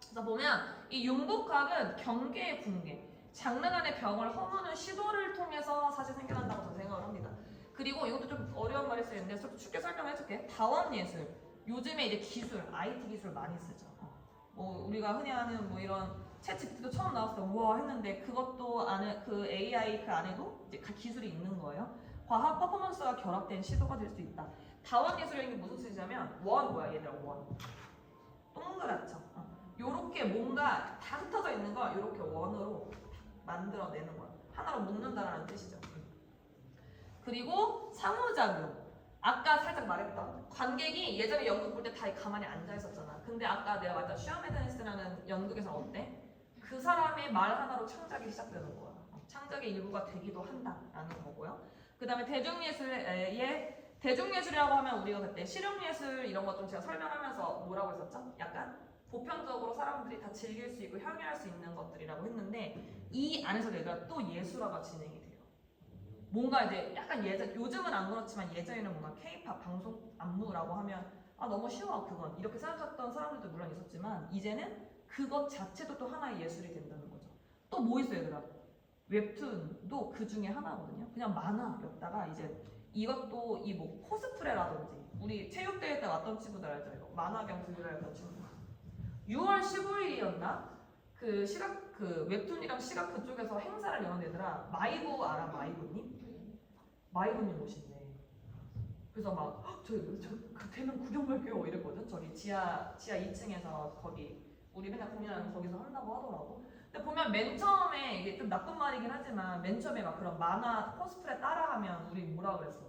그래서 보면 이 융복합은 경계의 붕괴, 장르 간의 벽을 허무는 시도를 통해서 사실 생겨난다고 저는 생각을 합니다. 그리고 이것도 좀 어려운 말일 수 있는데 좀 쉽게 설명해줄게. 다원 예술. 요즘에 이제 기술, IT 기술 많이 쓰죠. 뭐 우리가 흔히 하는 뭐 이런 챗 GPT도 처음 나왔을 때 우와 했는데 그것도 안에 그 AI 그 안에도 이제 기술이 있는 거예요. 과학 퍼포먼스와 결합된 시도가 될 수 있다. 다원 예술이라는 게 무슨 뜻이냐면 뭐야 얘들아 원. 동그랗죠. 요렇게 뭔가 다 흩어져 있는 걸 요렇게 원으로 만들어내는 거야. 하나로 묶는다라는 뜻이죠. 그리고 상호작용. 아까 살짝 말했던 관객이 예전에 연극 볼 때 다 가만히 앉아 있었잖아. 근데 아까 내가 말했던 슈아메드니스라는 연극에서 어때? 그 사람의 말 하나로 창작이 시작되는 거야. 창작의 일부가 되기도 한다라는 거고요. 그 다음에 대중예술이라고 하면 우리가 그때 실용예술 이런 거 좀 제가 설명하면서 뭐라고 했었죠? 약간 보편적으로 사람들이 다 즐길 수 있고 향유할 수 있는 것들이라고 했는데 이 안에서 얘가 또 예술화가 진행이 돼요. 뭔가 이제 약간 요즘은 안 그렇지만 예전에는 뭔가 K-팝 방송 안무라고 하면 너무 쉬워 그건 이렇게 생각했던 사람들도 물론 있었지만 이제는 그것 자체도 또 하나의 예술이 된다는 거죠. 또 뭐 있어요 얘들아? 웹툰도 그 중에 하나거든요. 그냥 만화였다가 이제 이것도 이 뭐 코스프레라든지 우리 체육대회 때 왔던 친구들 알죠? 이거 만화 겸 교류를 했던 친구 6월 15일이었나? 그 웹툰이랑 시각 그쪽에서 행사를 여는 애들아 마이브 알아? 마이브님? 마이브님 오신대. 그래서 막 그 되면 구경 갈게요 이랬거든. 저기 지하 2층에서 거기 우리 맨날 공연하는 거기서 한다고 하더라고. 근데 보면 맨 처음에 이게 좀 나쁜 말이긴 하지만 맨 처음에 막 그런 만화 코스프레 따라하면 우리 뭐라 그랬어?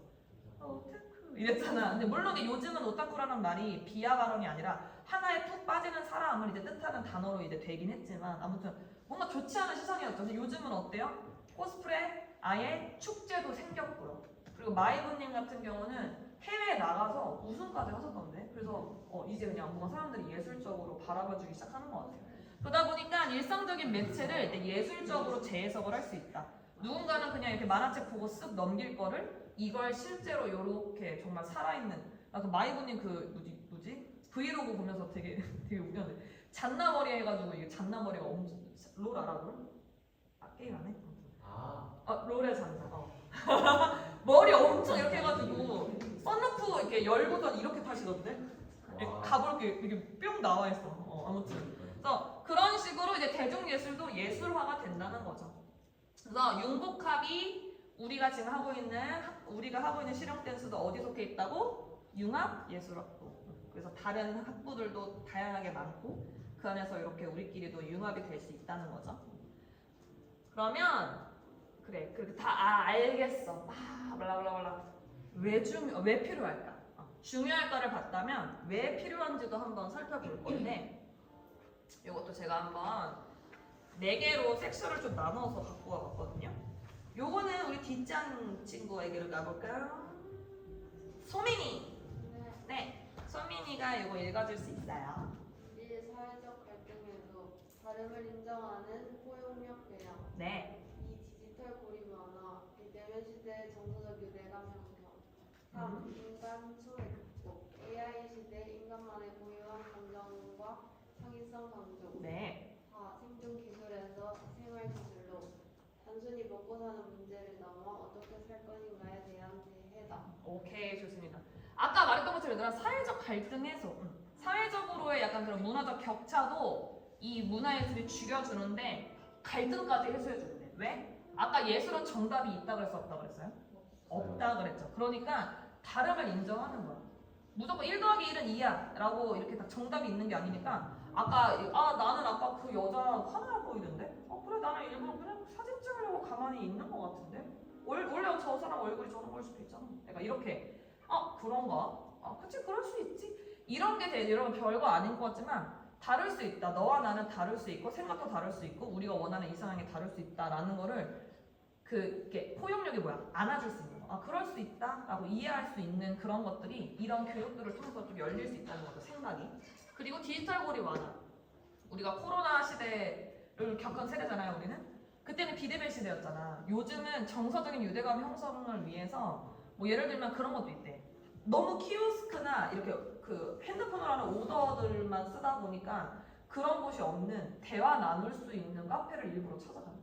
오타쿠 이랬잖아. 근데 물론 요즘은 오타쿠라는 말이 비하 발언이 아니라 하나에 푹 빠지는 사람을 이제 뜻하는 단어로 이제 되긴 했지만 아무튼 뭔가 좋지 않은 시선이었죠. 근데 요즘은 어때요? 코스프레 아예 축제도 생겼고요. 그리고 마이브님 같은 경우는 해외에 나가서 우승까지 하셨던데. 그래서 이제 그냥 뭔가 사람들이 예술적으로 바라봐주기 시작하는 것 같아요. 그러다 보니까 일상적인 매체를 이제 예술적으로 재해석을 할 수 있다. 누군가는 그냥 이렇게 만화책 보고 쓱 넘길 거를 이걸 실제로 이렇게 정말 살아있는 나 그 마이브님 그 뭐지? 브이로그 보면서 되게 웃겼는데 잔나머리 해가지고 이게 잔나머리가 엄청 롤 알아 롤? 게임 안 해? 롤의 잔나 머리 엄청 이렇게 해가지고 썬루프 이렇게 열고선 이렇게 타시던데? 가볼 이렇게 뿅 나와 있어. 아무튼 그래서 그런 식으로 이제 대중예술도 예술화가 된다는 거죠. 그래서 융복합이 우리가 하고 있는 실용 댄스도 어디 속해 있다고? 융합 예술학부. 그래서 다른 학부들도 다양하게 많고 그 안에서 이렇게 우리끼리도 융합이 될 수 있다는 거죠. 그러면 그래 그렇게 다 알겠어. 블라블라블라 왜 필요할까? 중요할까를 봤다면 왜 필요한지도 한번 살펴볼 건데 이것도 제가 한번 4개로 섹션을 좀 나눠서 갖고 와봤거든요. 요거는 우리 뒷장 친구에게로 가볼까요? 소민이. 네, 소민이가 이거 읽어줄 수 있어요. 우리의 사회적 갈등에도 다름을 인정하는 포용력 배양. 네. 이 디지털 고립 완화, 비대면 시대의 정서적 유대감 형성. 3. 인간 소외 극복. AI 시대 인간만의 고유한 감정과 창의성 강조. 네. 4. 생존 기술에서 생활 기술로. 단순히 먹고 사는 문제를 넘어 어떻게 살 것인가에 대한 대해답. 오케이, 좋습니다. 아까 말했던 것처럼 얘들아 사회적 갈등 해소. 사회적으로의 약간 그런 문화적 격차도 이 문화예술이 죽여주는데 갈등까지 해소해주는데 왜? 아까 예술은 정답이 있다 그랬어 없다 그랬어요? 없다 그랬죠. 그러니까 다름을 인정하는 거야. 무조건 1 더하기 1은 2야 라고 이렇게 딱 정답이 있는 게 아니니까 아까 나는 아까 그 여자 화나 보이던데? 그래 나는 일부러 그냥 사진 찍으려고 가만히 있는 것 같은데? 원래 저 사람 얼굴이 저런 걸 수도 있잖아. 그러니까 이렇게 그런가? 그치 그럴 수 있지. 이런 게 이런 별거 아닌 것 같지만 다를 수 있다. 너와 나는 다를 수 있고 생각도 다를 수 있고 우리가 원하는 이상향이 다를 수 있다라는 거를 이게 포용력이 뭐야? 안아줄 수 있는 거. 그럴 수 있다라고 이해할 수 있는 그런 것들이 이런 교육들을 통해서 좀 열릴 수 있다는 거죠. 생각이. 그리고 디지털 고립 완화. 우리가 코로나 시대를 겪은 세대잖아요. 우리는. 그때는 비대면 시대였잖아. 요즘은 정서적인 유대감 형성을 위해서 뭐 예를 들면 그런 것도 있대. 너무 키오스크나 이렇게 그 핸드폰으로 하는 오더들만 쓰다 보니까 그런 곳이 없는 대화 나눌 수 있는 카페를 일부러 찾아간대.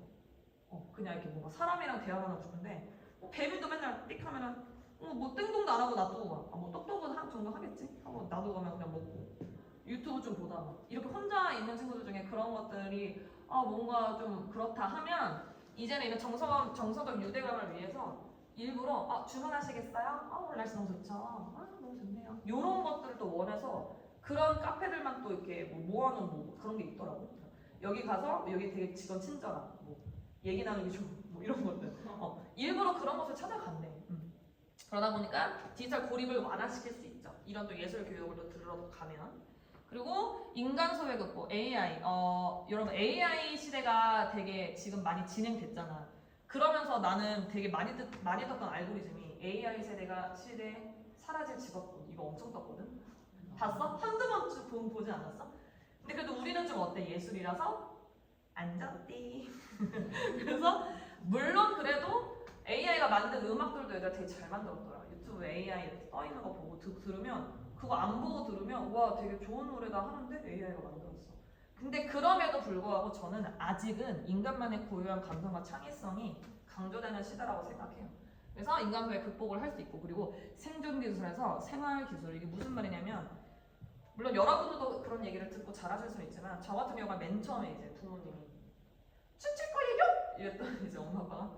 그냥 이렇게 뭔가 사람이랑 대화 나누고 싶은데 배민도 맨날 삑 하면은 뭐 뜬동도 안 하고 놔두고 가. 뭐 똑똑은 한 정도 하겠지? 하고 놔두고 가면 그냥 먹고 유튜브 좀 보다가 이렇게 혼자 있는 친구들 중에 그런 것들이 뭔가 좀 그렇다 하면 이제는 이런 정서적 유대감을 위해서 일부러 주문하시겠어요? 오늘 날씨 너무 좋죠? 너무 좋네요. 이런 것들을 또 원해서 그런 카페들만 또 이렇게 모아놓은 뭐 그런 게 있더라고. 여기 가서 여기 되게 직원 친절한 뭐 얘기 나누기 좋은 뭐 이런 것들 일부러 그런 것을 찾아간대. 그러다 보니까 디지털 고립을 완화시킬 수 있죠. 이런 또 예술 교육을 또 들어가면. 그리고 인간 소외 극복 AI. 여러분 AI 시대가 되게 지금 많이 진행됐잖아. 그러면서 나는 되게 많이 떴던 알고리즘이 AI 시대 사라질 직업군 이거 엄청 떴거든. 봤어? 한두 번쯤 보지 않았어? 근데 그래도 우리는 좀 어때? 예술이라서 안 졌디. 그래서 물론 그래도 AI가 만든 음악들도 얘들아 되게 잘 만들었더라. 유튜브 AI 이렇게 떠 있는 거 보고 들으면 그거 안 보고 들으면 와 되게 좋은 노래다 하는데 AI가 만들었어. 근데 그럼에도 불구하고 저는 아직은 인간만의 고유한 감성과 창의성이 강조되는 시대라고 생각해요. 그래서 인간 소외 극복을 할 수 있고 그리고 생존 기술에서 생활 기술 이게 무슨 말이냐면 물론 여러분들도 그런 얘기를 듣고 잘하실 수는 있지만 저 같은 경우가 맨 처음에 이제 부모님이 춤출 거예요? 이랬더니 이제 엄마 아빠가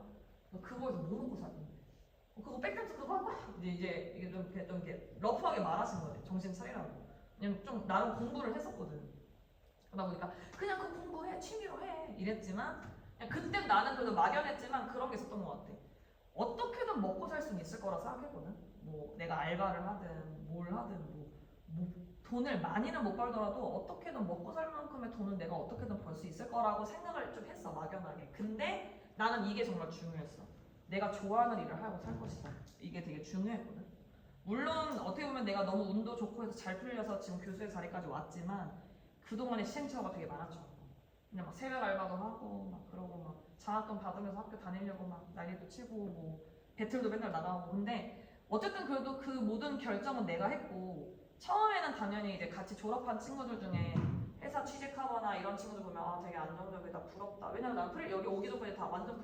너 그거에서 뭐 먹고 사는데? 그거 백댄스 그거 하고 이제 이게 좀 이렇게 러프하게 말하신 거지. 정신 차리라고. 그냥 좀 나름 공부를 했었거든. 그러다 보니까 그냥 그 공부해 취미로 해 이랬지만 그냥 그땐 나는 그래도 막연했지만 그런 게 있었던 것 같아. 어떻게든 먹고 살 수는 있을 거라 생각했거든. 뭐 내가 알바를 하든 뭘 하든 뭐 돈을 많이는 못 벌더라도 어떻게든 먹고 살 만큼의 돈은 내가 어떻게든 벌 수 있을 거라고 생각을 좀 했어 막연하게. 근데 나는 이게 정말 중요했어. 내가 좋아하는 일을 하고 살 것이다. 이게 되게 중요했거든. 물론 어떻게 보면 내가 너무 운도 좋고 해서 잘 풀려서 지금 교수의 자리까지 왔지만 그동안의 시행착오가 되게 많았죠. 그냥 막 새벽 알바도 하고 막 그러고 막 장학금 받으면서 학교 다니려고 막 난리도 치고 뭐 배틀도 맨날 나가고. 근데 어쨌든 그래도 그 모든 결정은 내가 했고 처음에는 당연히 이제 같이 졸업한 친구들 중에 회사 취직하거나 이런 친구들 보면 되게 안정적이다 부럽다. 왜냐면 난 여기 오기 전까지 다 완전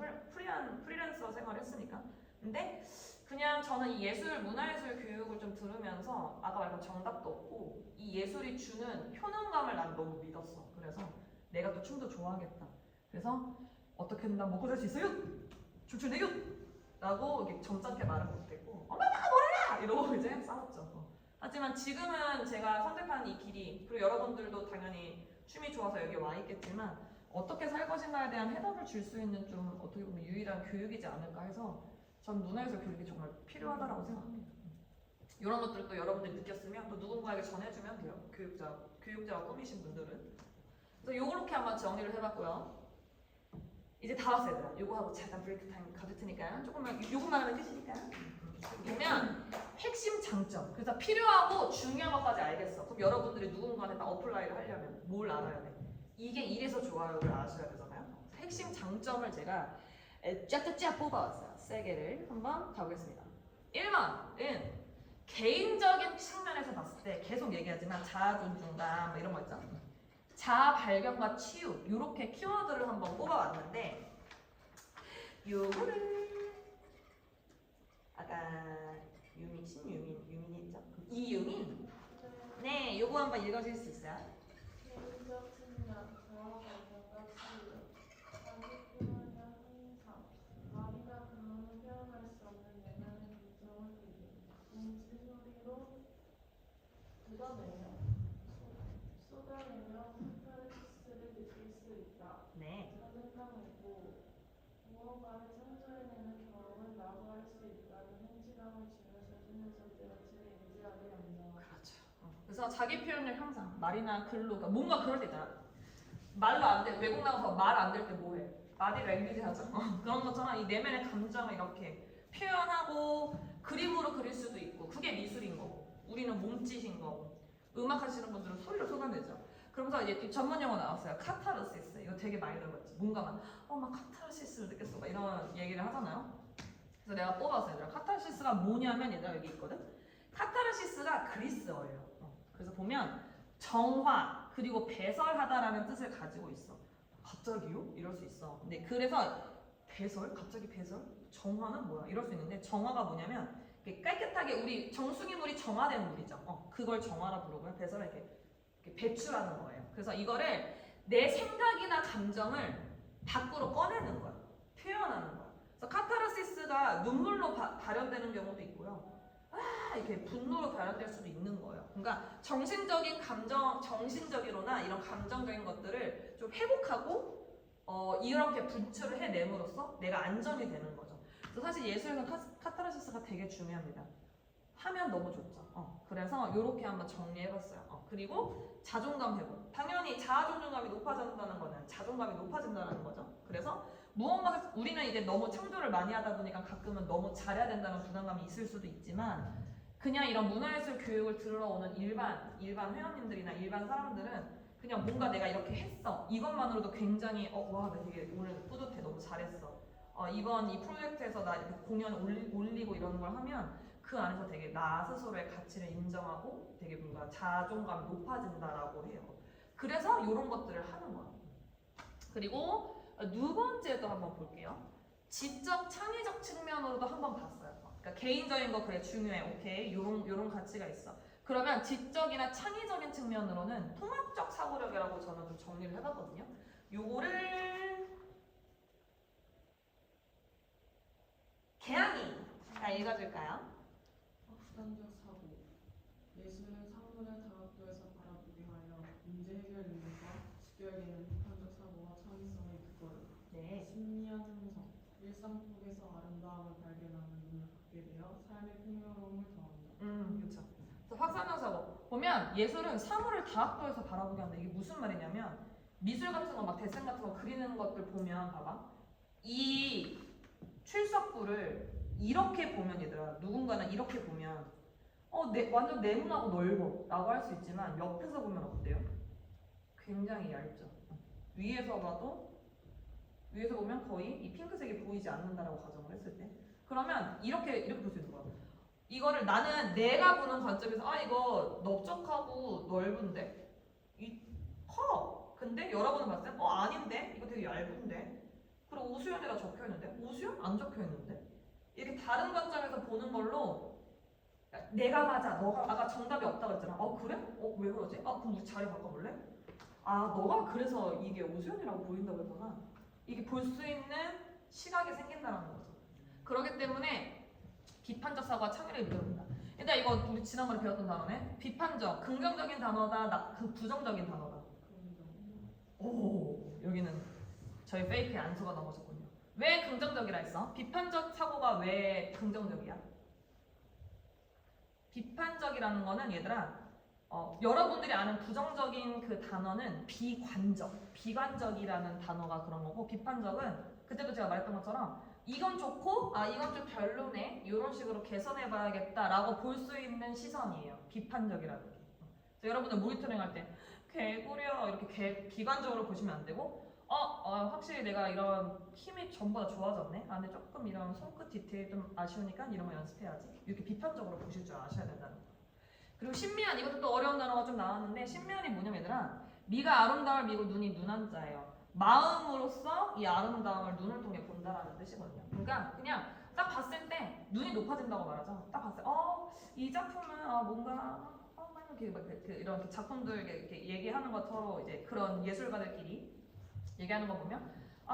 프리랜서 생활했으니까. 근데 그냥 저는 이 예술 문화예술 교육을 좀 들으면서 아까 말한 정답도 없고 이 예술이 주는 효능감을 난 너무 믿었어. 그래서 내가 또 춤도 좋아하겠다. 그래서 어떻게든 난 먹고 살 수 있어요. 춤추네요. 라고 이렇게 점잖게 말은 못했고 엄마 나가 뭐라 이러고 이제 싸웠죠. 하지만 지금은 제가 선택하는 이 길이, 그리고 여러분들도 당연히 춤이 좋아서 여기 와 있겠지만 어떻게 살 것인가에 대한 해답을 줄 수 있는 좀 어떻게 보면 유일한 교육이지 않을까 해서 전 문화예술 교육이 정말 필요하다고 생각합니다. 이런 것들도 여러분들이 느꼈으면 또 누군가에게 전해주면 돼요. 교육자가 꿈이신 분들은. 그래서 요렇게 한번 정리를 해봤고요. 이제 다 왔어요, 얘들아. 요거 하고 잠깐 브레이크 타임 가질 테니까요. 조금만, 요것만 하면 끝이니까요. 그러면 핵심 장점. 그래서 필요하고 중요한 것까지 알겠어. 그럼 여러분들이 누군가한테 다 어플라이를 하려면 뭘 알아야 돼? 이게 이래서 좋아요를 아셔야 되잖아요. 핵심 장점을 제가 쫙쫙쫙 뽑아왔어요. 세 개를 한번 가보겠습니다. 1번은 개인적인 측면에서 봤을 때 계속 얘기하지만 자아 존중감 뭐 이런 거 있죠. 자아 발견과 치유 이렇게 키워드를 한번 뽑아왔는데 요거를 아까 유민이 있죠? 이유민 네 요거 한번 읽어줄 수 있어요? 개인적 측면, 자아 발견과 치유, 자기 표현의 항상, 말이나 글로는 표현할 수 없는 내면의 감정을 인지소리로 뜯어내며 쏟아내며 카타르시스를 느낄 수 있다. 네. 자존감이고 무언가를 창조해내는 경험은 나도 할 수 있다는 성취감을 주며 자신의 존재 가치를 인지하게 한다. 그렇죠. 그래서 자기 표현을 항상 말이나 글로 그러니까 뭔가 그럴 때 있잖아. 말로 안 돼. 외국 나가서 말 안 될 때 뭐해? 바디 랭귀지 하죠. 그런 것처럼 이 내면의 감정을 이렇게 표현하고 그림으로 그릴 수도 있고 그게 미술인 거고 우리는 몸짓인 거고 음악 하시는 분들은 소리로 쏟아내죠. 그러면서 이제 전문 용어 나왔어요. 카타르시스. 이거 되게 많이 들어봤지. 뭔가 막 카타르시스를 느꼈어. 막 이런 얘기를 하잖아요. 그래서 내가 뽑았어요. 얘들아. 카타르시스가 뭐냐면 얘들아 여기 있거든. 카타르시스가 그리스어예요. 그래서 보면 정화 그리고 배설하다라는 뜻을 가지고 있어. 갑자기요? 이럴 수 있어. 근데 그래서 배설? 갑자기 배설? 정화는 뭐야? 이럴 수 있는데 정화가 뭐냐면 깨끗하게 우리 정수기 물이 정화된 물이죠. 그걸 정화라 부르고요. 배설은 이렇게 배출하는 거예요. 그래서 이거를 내 생각이나 감정을 밖으로 꺼내는 거야. 표현하는 거야. 그래서 카타르시스가 눈물로 발현되는 경우도 있고요. 이렇게 분노로 발현될 수도 있는 거예요. 그러니까 정신적인 감정, 정신적으로나 이런 감정적인 것들을 좀 회복하고 이렇게 분출을 해냄으로써 내가 안정이 되는 거죠. 그래서 사실 예술에서는 카타르시스가 되게 중요합니다. 하면 너무 좋죠. 그래서 이렇게 한번 정리해봤어요. 그리고 자존감 회복. 당연히 자아 존중감이 높아진다는 거는 자존감이 높아진다는 거죠. 그래서 무언가 우리는 이제 너무 창조를 많이 하다 보니까 가끔은 너무 잘해야 된다는 부담감이 있을 수도 있지만 그냥 이런 문화예술 교육을 들으러 오는 일반 회원님들이나 일반 사람들은 그냥 뭔가 내가 이렇게 했어 이것만으로도 굉장히 와 나 되게 오늘 뿌듯해 너무 잘했어 이번 이 프로젝트에서 나 이렇게 공연 올리고 이런 걸 하면 그 안에서 되게 나 스스로의 가치를 인정하고 되게 뭔가 자존감이 높아진다라고 해요. 그래서 이런 것들을 하는 거예요. 그리고 두 번째도 한번 볼게요. 지적 창의적 측면으로도 한번 봤어요. 그러니까 개인적인 거 그래 중요해. 오케이. 요런 가치가 있어. 그러면 지적이나 창의적인 측면으로는 통합적 사고력이라고 저는 좀 정리를 해봤거든요. 요거를 개항이가 읽어줄까요? 확산적 사고. 예술은 사물을 다각도에서 바라보게 하여 문제 해결 능력과 직결되는 비판적 사고와 창의성의 그거를. 네. 심리한 형성. 일상 속에서 아름다움을 발견하는 눈을 갖게 되어 삶의 풍요로움을 더한다. 그렇죠. 그래서 확산적 사고 보면 예술은 사물을 다각도에서 바라보게 한다. 이게 무슨 말이냐면 미술 같은 거 막 데생 같은 거 그리는 것들 보면 봐봐. 이 출석부를 이렇게 보면 얘들아 누군가는 이렇게 보면 완전 네모나고 넓어 라고 할 수 있지만 옆에서 보면 어때요? 굉장히 얇죠. 위에서 보면 거의 이 핑크색이 보이지 않는다라고 가정을 했을 때 그러면 이렇게 볼 수 있는 거야. 이거를 나는 내가 보는 관점에서 이거 넓적하고 넓은데 커. 근데 여러분은 봤을 때 아닌데 이거 되게 얇은데 그리고 오수연이라 적혀있는데 오수연? 안 적혀있는데 이렇게 다른 관점에서 보는 걸로 내가 맞아 너가 아까 정답이 없다고 했잖아. 그래? 왜 그러지? 그럼 우리 자리 바꿔볼래? 너가 그래서 이게 오수연이라고 보인다고 했구나. 이게 볼 수 있는 시각이 생긴다는 거죠. 그렇기 때문에 비판적 사고와 창의력이 필요합니다. 일단 이거 우리 지난번에 배웠던 단어네. 비판적, 긍정적인 단어다, 부정적인 단어다. 오, 여기는 저희 페이크의 안소가 넘어졌군요. 왜 긍정적이라 했어? 비판적 사고가 왜 긍정적이야? 비판적이라는 거는 얘들아, 여러분들이 아는 부정적인 그 단어는 비관적이라는 단어가 그런 거고, 비판적은 그때도 제가 말했던 것처럼 이건 좋고 이건 좀 별로네 이런 식으로 개선해봐야겠다라고 볼 수 있는 시선이에요. 비판적이라는 게. 그래서 여러분들 모니터링 할 때 개구려 이렇게 비관적으로 보시면 안 되고 확실히 내가 이런 힘이 전보다 좋아졌네. 근데 조금 이런 손끝 디테일 좀 아쉬우니까 이런 거 연습해야지. 이렇게 비판적으로 보실 줄 아셔야 된다는 거. 그리고 신미한, 이것도 또 어려운 단어가 좀 나왔는데, 신미한이 뭐냐면 얘들아, 미가 아름다움을 미고 눈이 눈한자예요. 마음으로써 이 아름다움을 눈을 통해 본다라는 뜻이거든요. 그러니까 그냥 딱 봤을 때 눈이 높아진다고 말하죠. 딱 봤을 때 이 작품은 뭔가 이런 작품들 이렇게 얘기하는 것처럼 이제 그런 예술가들끼리 얘기하는 거 보면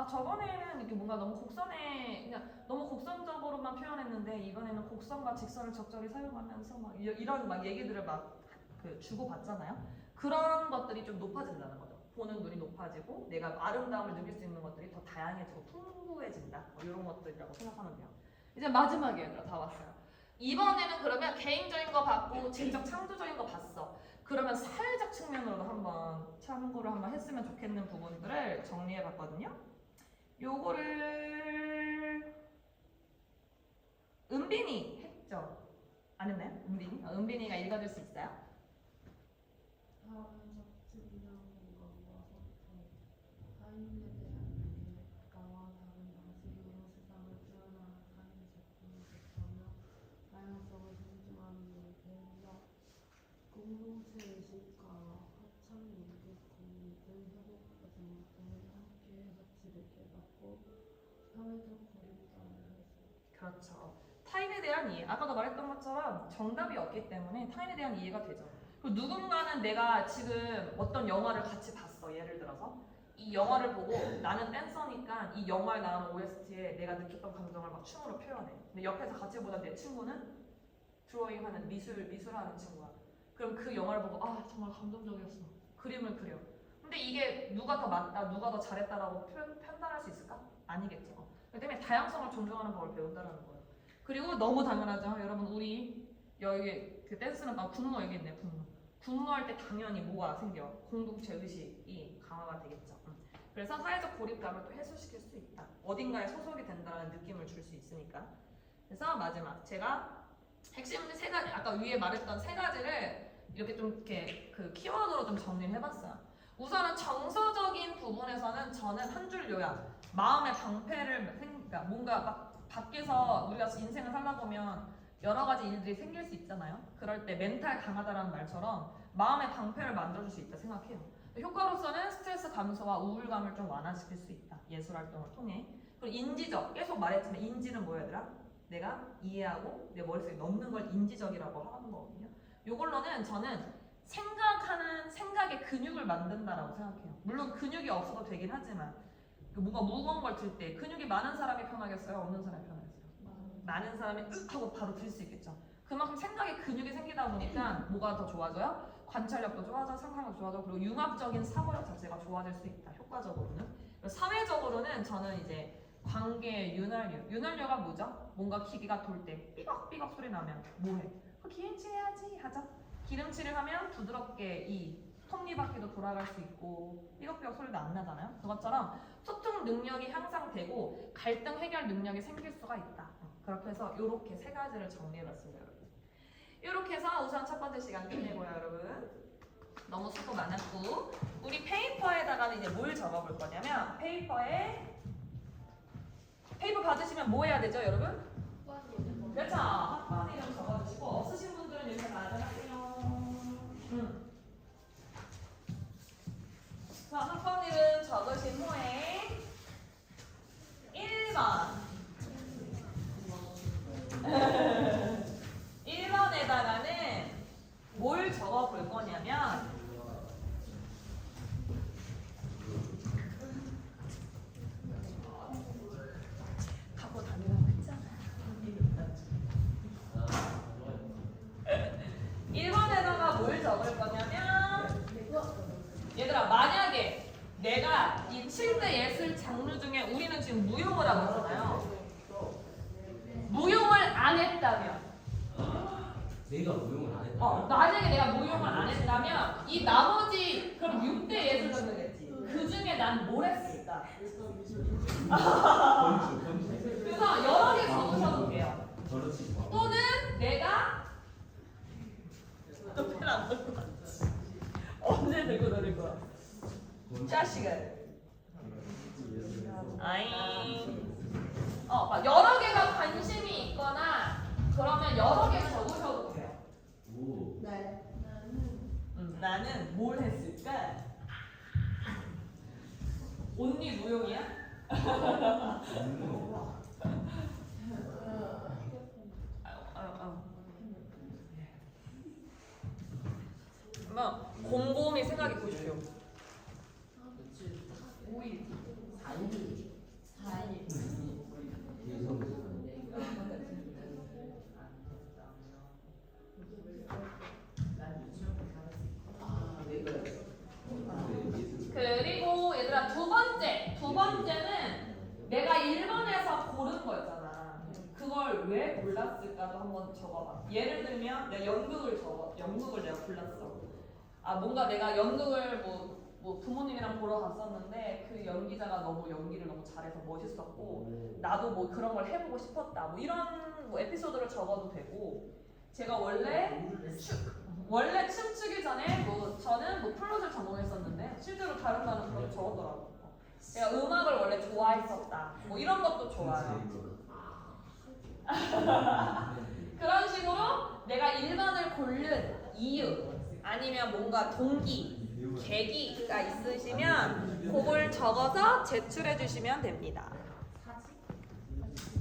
저번에는 이렇게 뭔가 너무 그냥 너무 곡선적으로만 표현했는데 이번에는 곡선과 직선을 적절히 사용하면서 막 이런 막 얘기들을 막 주고 받잖아요. 그런 것들이 좀 높아진다는 거죠. 보는 눈이 높아지고 내가 아름다움을 느낄 수 있는 것들이 더 다양해지고 풍부해진다. 이런 것들이라고 생각하면 돼요. 이제 마지막에 얘들아 다 왔어요. 이번에는 그러면 개인적인 거 봤고 제적 창조적인 거 봤어. 그러면 사회적 측면으로도 한번 참고를 한번 했으면 좋겠는 부분들을 정리해 봤거든요. 요거를 은빈이 했죠? 안 했나요? 은빈이? 은빈이가 읽어줄 수 있어요? 사회적 측면과 모아서 타인에 대한 이해, 나와 다른 방식으로 세상을 표현하는 타인의 작품을 접하며 다양성을 존중하는 일대며 공동체 의식과 합창 연극 공유 등 협업 과정을 통해 함께의 가치를 깨닫고 사회적 고립감을 해소. 그렇죠. 타인에 대한 이해. 아까도 말했던 것처럼 정답이 없기 때문에 타인에 대한 이해가 되죠. 그리고 누군가는 내가 지금 어떤 영화를 같이 봤어. 예를 들어서 이 영화를 보고 나는 댄서니까 이 영화에 나오는 OST에 내가 느꼈던 감정을 막 춤으로 표현해. 근데 옆에서 같이 보던 내 친구는 드로잉하는 미술하는 친구야. 그럼 그 영화를 보고 정말 감동적이었어. 그림을 그려. 근데 이게 누가 더 맞다, 누가 더 잘했다라고 판단할 수 있을까? 아니겠죠. 그렇기 때문에 다양성을 존중하는 법을 배운다는 거예요. 그리고 너무 당연하죠. 여러분 우리 여기 그 댄스는 분노 여기 있네. 분노할 때 당연히 뭐가 생겨? 공동체 의식이 강화가 되겠죠. 그래서 사회적 고립감을 또 해소시킬 수 있다. 어딘가에 소속이 된다는 느낌을 줄 수 있으니까. 그래서 마지막 제가 핵심 세 가지, 아까 위에 말했던 세 가지를 이렇게 좀 이렇게 그 키워드로 좀 정리를 해봤어요. 우선은 정서적인 부분에서는 저는 한 줄 요약. 마음의 방패를 그러니까 뭔가 막 밖에서 우리가 인생을 살다 보면 여러 가지 일들이 생길 수 있잖아요. 그럴 때 멘탈 강하다라는 말처럼 마음의 방패를 만들어줄 수 있다 생각해요. 효과로서는 스트레스 감소와 우울감을 좀 완화시킬 수 있다. 예술 활동을 통해. 그리고 인지적, 계속 말했지만 인지는 뭐였더라? 내가 이해하고 내 머릿속에 넣는 걸 인지적이라고 하는 거거든요. 이걸로는 저는 생각하는 생각의 근육을 만든다라고 생각해요. 물론 근육이 없어도 되긴 하지만 뭔가 무거운 걸 들 때 근육이 많은 사람이 편하겠어요? 없는 사람이 편하겠어요? 많은 사람이 으 하고 바로 들 수 있겠죠. 그만큼 생각의 근육이 생기다 보니까 뭐가 더 좋아져요? 관찰력도 좋아져, 상상력도 좋아져, 그리고 융합적인 사고력 자체가 좋아질 수 있다. 효과적으로는. 사회적으로는 저는 이제 관계 윤활유가 뭐죠? 뭔가 기계가 돌 때 삐걱삐걱 소리 나면 뭐해? 기름칠 해야지 하죠. 기름칠을 하면 부드럽게 이 톱니바퀴도 돌아갈 수 있고 삐걱삐걱 소리도 안 나잖아요. 그것처럼 소통 능력이 향상되고 갈등 해결 능력이 생길 수가 있다. 그렇게 해서 이렇게 세 가지를 정리해봤습니다, 여러분. 이렇게 해서 우선 첫 번째 시간 끝내고요, 여러분. 너무 수고 많았고 우리 페이퍼에다가는 이제 뭘 적어볼 거냐면 페이퍼 받으시면 뭐 해야 되죠, 여러분? 그렇죠. 학번 이름 적어주시고 없으신 분들은 이렇게 가져가세요. 자, 학번 이름 적으신 후에 1번 1번에다가는 뭘 적어볼 거냐면 갖고 다니라고 했잖아. 6대 예술 장르 중에 우리는 지금 무용을 하고 있잖아요. 무용을 안 했다면, 내가 무용을 안 했다. 만약에 내가 무용을 안 했다면 이 나머지 그럼 6대 예술 장르겠지. 그 중에 난 뭘 했을까? 건축. 그래서 여러 개 적으셔도 돼요. 저렇지 마. 또는 내가 또 펜 안 들고 왔지. 언제 들고 다닐 거야? 자식을. 아잉. 막 여러 개가 관심이 있거나 그러면 여러 개 적으셔도 돼요. 오. 네. 나는 뭘 했을까? 언니 무용이야? 한번 곰곰이 생각해 보십시오. 5일, 4일, 4일. 그리고 얘들아 두 번째는 내가 1번에서 고른 거였잖아. 그걸 왜 골랐을까도 한번 적어봐. 예를 들면 내가 연극을 내가 골랐어. 뭔가 내가 연극을 뭐 부모님이랑 보러 갔었는데 그 연기자가 너무 연기를 너무 잘해서 멋있었고 나도 뭐 그런 걸 해보고 싶었다. 뭐 이런 뭐 에피소드를 적어도 되고 제가 원래 춤추기 전에 저는 뭐 플룻을 전공했었는데 실제로 다른 반은 그렇게 적었더라고요. 내가 음악을 원래 좋아했었다. 뭐 이런 것도 좋아요. 그런 식으로 내가 1번을 고른 이유 아니면 뭔가 동기, 계기가 있으시면 그걸 적어서 제출해 주시면 됩니다.